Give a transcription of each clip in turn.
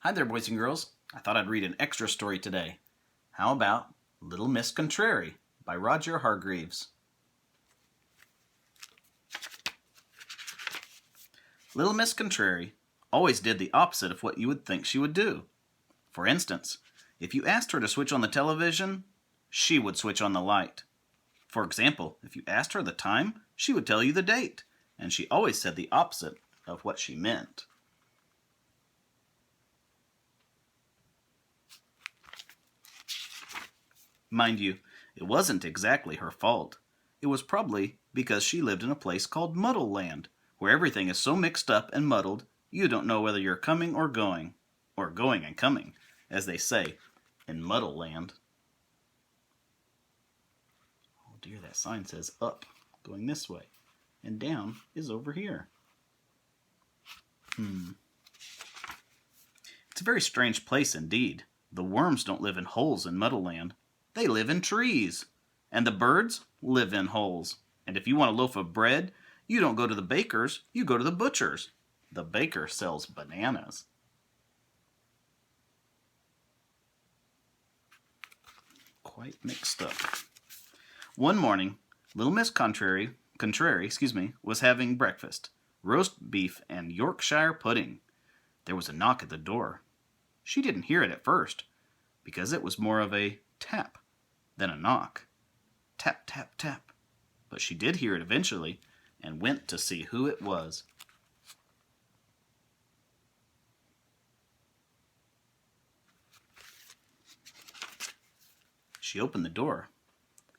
Hi there, boys and girls. I thought I'd read an extra story today. How about Little Miss Contrary by Roger Hargreaves. Little Miss Contrary always did the opposite of what you would think she would do. For instance, if you asked her to switch on the television, she would switch on the light. For example, if you asked her the time, she would tell you the date, and she always said the opposite of what she meant. Mind you, it wasn't exactly her fault. It was probably because she lived in a place called Muddle Land, where everything is so mixed up and muddled you don't know whether you're coming or going and coming, as they say in Muddle Land. Oh dear, that sign says up, going this way, and down is over here. It's a very strange place indeed. The worms don't live in holes in Muddle Land. They live in trees. And the birds live in holes. And if you want a loaf of bread, you don't go to the baker's, you go to the butcher's. The baker sells bananas. Quite mixed up. One morning, Little Miss Contrary, was having breakfast. Roast beef and Yorkshire pudding. There was a knock at the door. She didn't hear it at first, because it was more of a tap than a knock. Tap, tap, tap. But she did hear it eventually, and went to see who it was. She opened the door.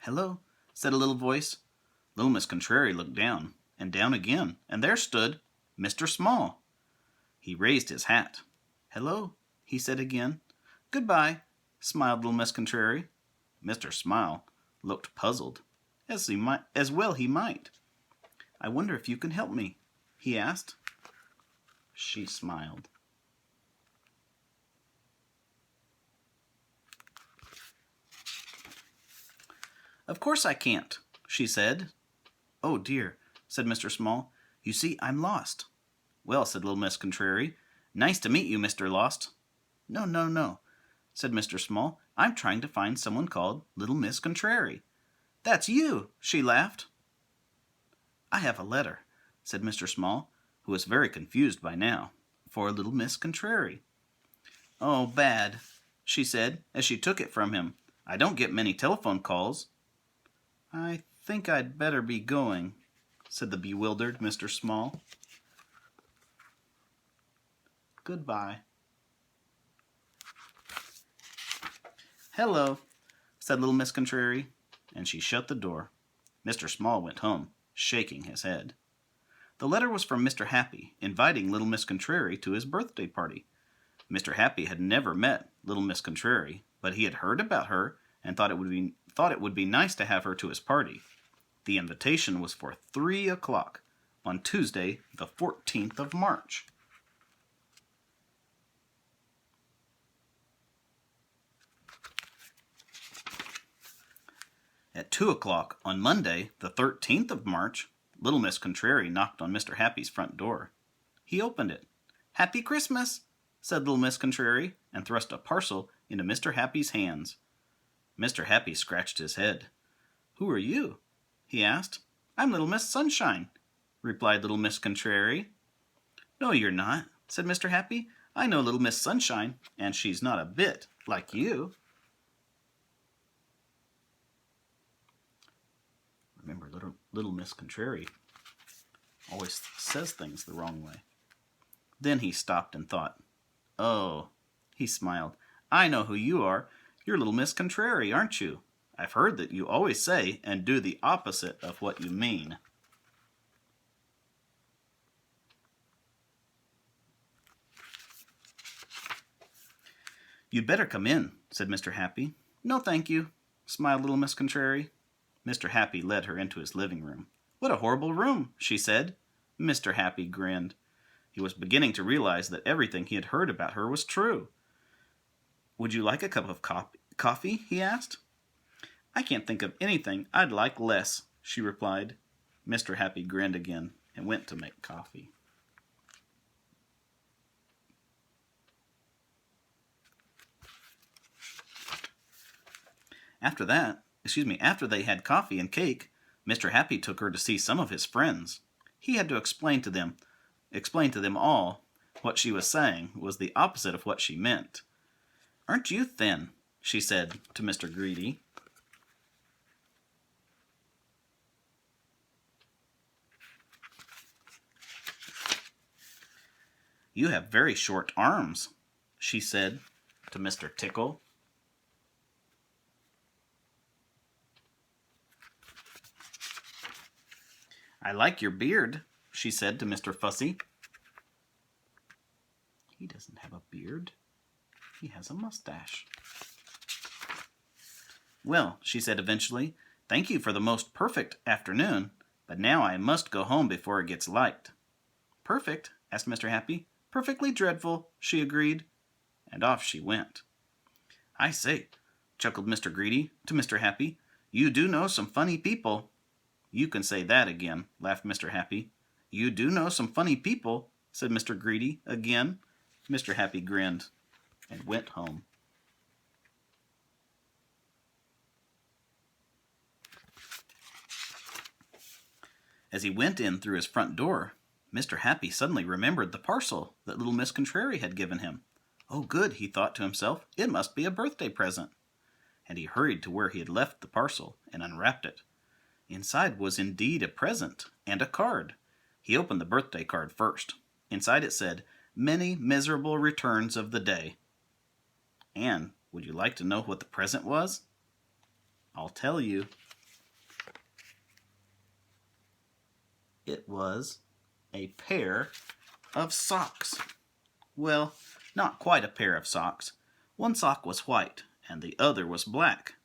"Hello," said a little voice. Little Miss Contrary looked down, and down again, and there stood Mr. Small. He raised his hat. "Hello," he said again. "Goodbye," smiled Little Miss Contrary. Mr. Smile looked puzzled, as well he might. "I wonder if you can help me?" he asked. She smiled. "Of course I can't," she said. "Oh dear," said Mr. Small. "You see, I'm lost." "Well," said Little Miss Contrary, "nice to meet you, Mr. Lost." No, said Mr. Small. "I'm trying to find someone called Little Miss Contrary." "That's you," she laughed. "I have a letter," said Mr. Small, who was very confused by now, "for Little Miss Contrary." "Oh, bad," she said, as she took it from him. "I don't get many telephone calls." "I think I'd better be going," said the bewildered Mr. Small. "Goodbye." "Hello," said Little Miss Contrary, and she shut the door. Mr. Small went home, shaking his head. The letter was from Mr. Happy, inviting Little Miss Contrary to his birthday party. Mr. Happy had never met Little Miss Contrary, but he had heard about her and thought it would be nice to have her to his party. The invitation was for 3 o'clock on Tuesday, the 14th of March. At 2 o'clock on Monday, the 13th of March, Little Miss Contrary knocked on Mr. Happy's front door. He opened it. "Happy Christmas," said Little Miss Contrary, and thrust a parcel into Mr. Happy's hands. Mr. Happy scratched his head. "Who are you?" he asked. "I'm Little Miss Sunshine," replied Little Miss Contrary. "No, you're not," said Mr. Happy. "I know Little Miss Sunshine, and she's not a bit like you." Remember, little Miss Contrary always says things the wrong way. Then he stopped and thought. "Oh," he smiled, "I know who you are. You're Little Miss Contrary, aren't you? I've heard that you always say and do the opposite of what you mean." "You'd better come in," said Mr. Happy. "No, thank you," smiled Little Miss Contrary. Mr. Happy led her into his living room. "What a horrible room," she said. Mr. Happy grinned. He was beginning to realize that everything he had heard about her was true. "Would you like a cup of coffee?" he asked. "I can't think of anything I'd like less," she replied. Mr. Happy grinned again and went to make coffee. After they had coffee and cake, Mr. Happy took her to see some of his friends. He had to explain to them all what she was saying was the opposite of what she meant. "Aren't you thin?" she said to Mr. Greedy. "You have very short arms," she said to Mr. Tickle. "I like your beard," she said to Mr. Fussy. "He doesn't have a beard. He has a mustache." "Well," she said eventually, "thank you for the most perfect afternoon, but now I must go home before it gets light." "Perfect?" asked Mr. Happy. "Perfectly dreadful," she agreed, and off she went. "I say," chuckled Mr. Greedy to Mr. Happy, "you do know some funny people." "You can say that again," laughed Mr. Happy. "You do know some funny people," said Mr. Greedy again. Mr. Happy grinned and went home. As he went in through his front door, Mr. Happy suddenly remembered the parcel that little Miss Contrary had given him. "Oh, good," he thought to himself, "it must be a birthday present." And he hurried to where he had left the parcel and unwrapped it. Inside was indeed a present and a card. He opened the birthday card first. Inside it said, "Many miserable returns of the day." And would you like to know what the present was? I'll tell you. It was a pair of socks. Well, not quite a pair of socks. One sock was white and the other was black.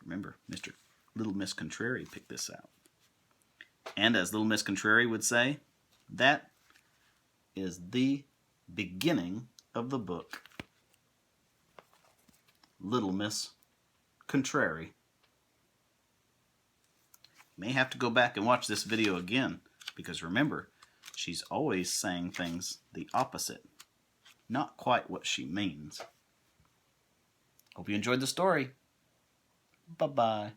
Remember, Little Miss Contrary picked this out. And as Little Miss Contrary would say, that is the beginning of the book. Little Miss Contrary. You may have to go back and watch this video again, because remember, she's always saying things the opposite. Not quite what she means. Hope you enjoyed the story. Bye-bye.